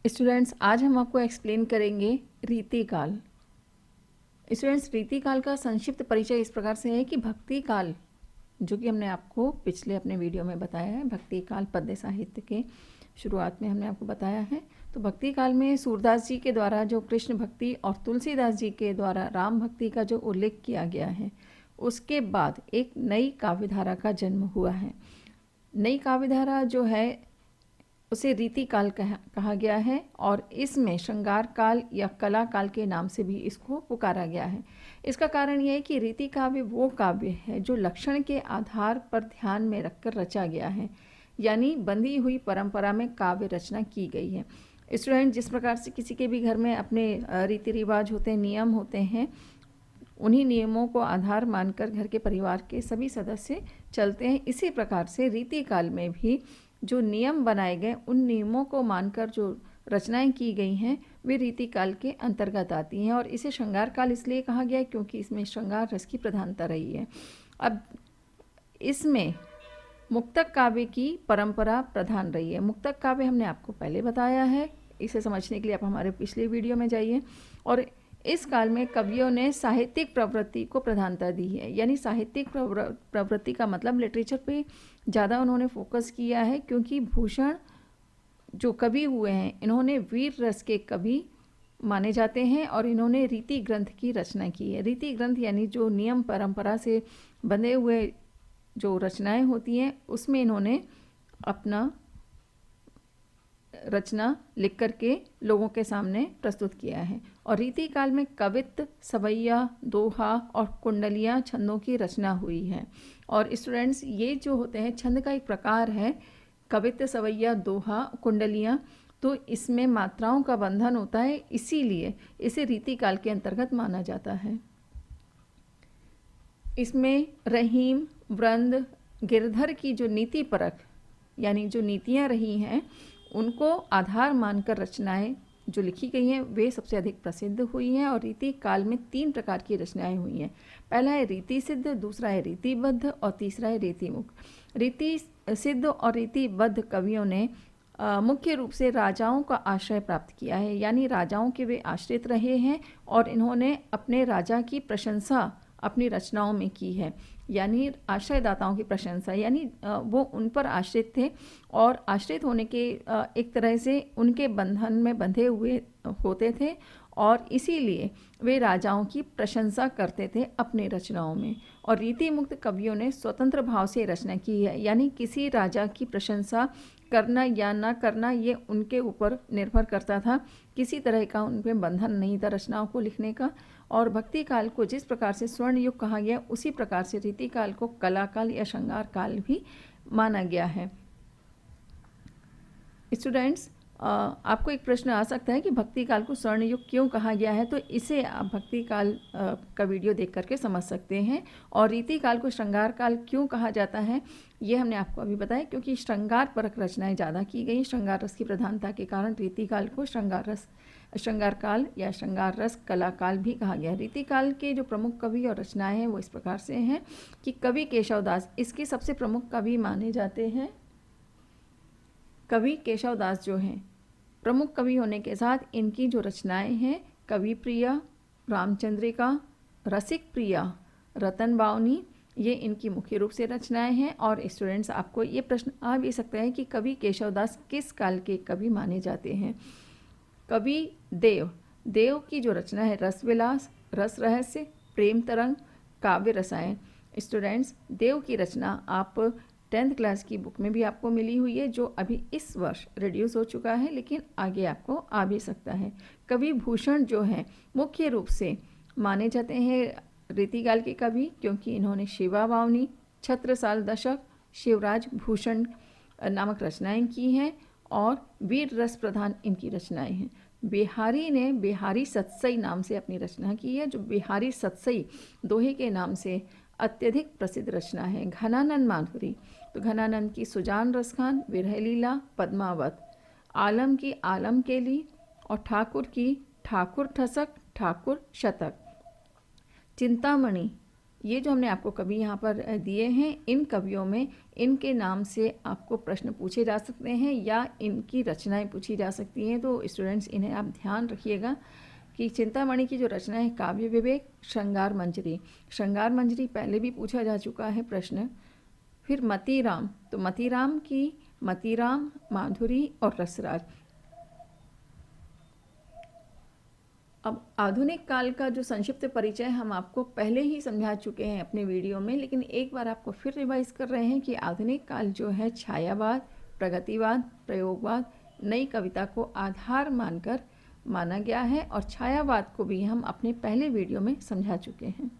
Students, आज हम आपको एक्सप्लेन करेंगे रीतिकाल। स्टूडेंट्स, रीतिकाल का संक्षिप्त परिचय इस प्रकार से है कि भक्ति काल, जो कि हमने आपको पिछले अपने वीडियो में बताया है, भक्ति काल पद्य साहित्य के शुरुआत में हमने आपको बताया है। तो भक्ति काल में सूरदास जी के द्वारा जो कृष्ण भक्ति और तुलसीदास जी के द्वारा राम भक्ति का जो उल्लेख किया गया है, उसके बाद एक नई काव्यधारा का जन्म हुआ है। नई काव्यधारा जो है उसे रीति काल कहा गया है और इसमें श्रृंगार काल या कला काल के नाम से भी इसको पुकारा गया है। इसका कारण यह है कि रीति काव्य वो काव्य है जो लक्षण के आधार पर ध्यान में रखकर रचा गया है, यानी बंधी हुई परंपरा में काव्य रचना की गई है। स्टूडेंट, जिस प्रकार से किसी के भी घर में अपने रीति रिवाज होते हैं, नियम होते हैं, उन्हीं नियमों को आधार मानकर घर के परिवार के सभी सदस्य चलते हैं, इसी प्रकार से रीति काल में भी जो नियम बनाए गए, उन नियमों को मानकर जो रचनाएं की गई हैं, वे रीति काल के अंतर्गत आती हैं। और इसे श्रृंगार काल इसलिए कहा गया है क्योंकि इसमें श्रृंगार रस की प्रधानता रही है। अब इसमें मुक्तक काव्य की परंपरा प्रधान रही है। मुक्तक काव्य हमने आपको पहले बताया है, इसे समझने के लिए आप हमारे पिछले वीडियो में जाइए। और इस काल में कवियों ने साहित्यिक प्रवृत्ति को प्रधानता दी है, यानी साहित्यिक प्रवृत्ति का मतलब लिटरेचर पे ज़्यादा उन्होंने फोकस किया है, क्योंकि भूषण जो कवि हुए हैं, इन्होंने वीर रस के कवि माने जाते हैं और इन्होंने रीति ग्रंथ की रचना की है। रीति ग्रंथ यानी जो नियम परंपरा से बंधे हुए जो रचनाएं होती हैं, उसमें इन्होंने अपना रचना लिख करके लोगों के सामने प्रस्तुत किया है। और रीति काल में कवित्त, सवैया, दोहा और कुंडलियाँ छंदों की रचना हुई है। और स्टूडेंट्स, ये जो होते हैं छंद का एक प्रकार है, कवित्त, सवैया, दोहा, कुंडलियाँ, तो इसमें मात्राओं का बंधन होता है, इसीलिए इसे रीति काल के अंतर्गत माना जाता है। इसमें रहीम, वृंद, गिरधर की जो नीति परक यानी जो नीतियाँ रही हैं, उनको आधार मानकर रचनाएं जो लिखी गई हैं, वे सबसे अधिक प्रसिद्ध हुई हैं। और रीति काल में 3 प्रकार की रचनाएं हुई हैं। पहला है रीति सिद्ध, दूसरा है रीतिबद्ध और तीसरा है रीतिमुक्त। रीति सिद्ध और रीतिबद्ध कवियों ने मुख्य रूप से राजाओं का आश्रय प्राप्त किया है, यानी राजाओं के वे आश्रित रहे हैं और इन्होंने अपने राजा की प्रशंसा अपनी रचनाओं में की है, यानी आश्रयदाताओं की प्रशंसा, यानी वो उन पर आश्रित थे और आश्रित होने के एक तरह से उनके बंधन में बंधे हुए होते थे और इसीलिए वे राजाओं की प्रशंसा करते थे अपने रचनाओं में। और रीति मुक्त कवियों ने स्वतंत्र भाव से रचना की है, यानी किसी राजा की प्रशंसा करना या ना करना ये उनके ऊपर निर्भर करता था, किसी तरह का उन पर बंधन नहीं था रचनाओं को लिखने का। और भक्ति काल को जिस प्रकार से स्वर्ण युग कहा गया, उसी प्रकार से रीति काल को कला काल या श्रृंगार काल भी माना गया है। स्टूडेंट्स, आपको एक प्रश्न आ सकता है कि भक्ति काल को स्वर्ण युग क्यों कहा गया है, तो इसे आप भक्ति काल का वीडियो देख करके समझ सकते हैं। और रीति काल को श्रृंगार काल क्यों कहा जाता है, ये हमने आपको अभी बताया, क्योंकि श्रृंगार परक रचनाएं ज़्यादा की गई। श्रृंगार रस की प्रधानता के कारण रीति काल को श्रृंगार काल या श्रृंगार रस कला काल भी कहा गया है। रीति काल के जो प्रमुख कवि और रचनाएं हैं वो इस प्रकार से हैं कि कवि केशवदास इसके सबसे प्रमुख कवि माने जाते हैं। कवि केशवदास जो हैं प्रमुख कवि होने के साथ इनकी जो रचनाएं हैं, कवि प्रिया, रामचंद्रिका, रसिक प्रिया, रतन बावनी, ये इनकी मुख्य रूप से रचनाएं हैं। और स्टूडेंट्स, आपको ये प्रश्न आ भी सकता है कि कवि केशवदास किस काल के कवि माने जाते हैं। कवि देव की जो रचना है, रसविलास, रस रहस्य, प्रेम तरंग, काव्य रसायन। स्टूडेंट्स, देव की रचना आप 10th क्लास की बुक में भी आपको मिली हुई है, जो अभी इस वर्ष रिड्यूस हो चुका है, लेकिन आगे आपको आ भी सकता है। कवि भूषण जो हैं मुख्य रूप से माने जाते हैं रीतिकाल के कवि, क्योंकि इन्होंने शिवा बावनी, छत्रसाल दशक, शिवराज भूषण नामक रचनाएं की हैं और वीर रस प्रधान इनकी रचनाएं हैं। बिहारी ने बिहारी सतसई नाम से अपनी रचना की है, जो बिहारी सतसई दोहे के नाम से अत्यधिक प्रसिद्ध रचना है। घनानंद माधुरी, तो घनानंद की सुजान रसखान, विरह लीला, पद्मावत, आलम की आलम केली और ठाकुर की ठाकुर ठसक, ठाकुर शतक। चिंतामणि ये जो हमने आपको कवि यहाँ पर दिए हैं, इन कवियों में इनके नाम से आपको प्रश्न पूछे जा सकते हैं या इनकी रचनाएं पूछी जा सकती हैं। तो स्टूडेंट्स, इन्हें आप ध्यान रखिएगा कि चिंतामणि की जो रचना है काव्य विवेक, श्रृंगार मंजरी। श्रृंगार मंजरी पहले भी पूछा जा चुका है प्रश्न। फिर मतीराम, तो मतीराम की मतीराम, माधुरी और रसराज। अब आधुनिक काल का जो संक्षिप्त परिचय हम आपको पहले ही समझा चुके हैं अपने वीडियो में, लेकिन एक बार आपको फिर रिवाइज कर रहे हैं कि आधुनिक काल जो है छायावाद, प्रगतिवाद, प्रयोगवाद, नई कविता को आधार मानकर माना गया है और छायावाद को भी हम अपने पहले वीडियो में समझा चुके हैं।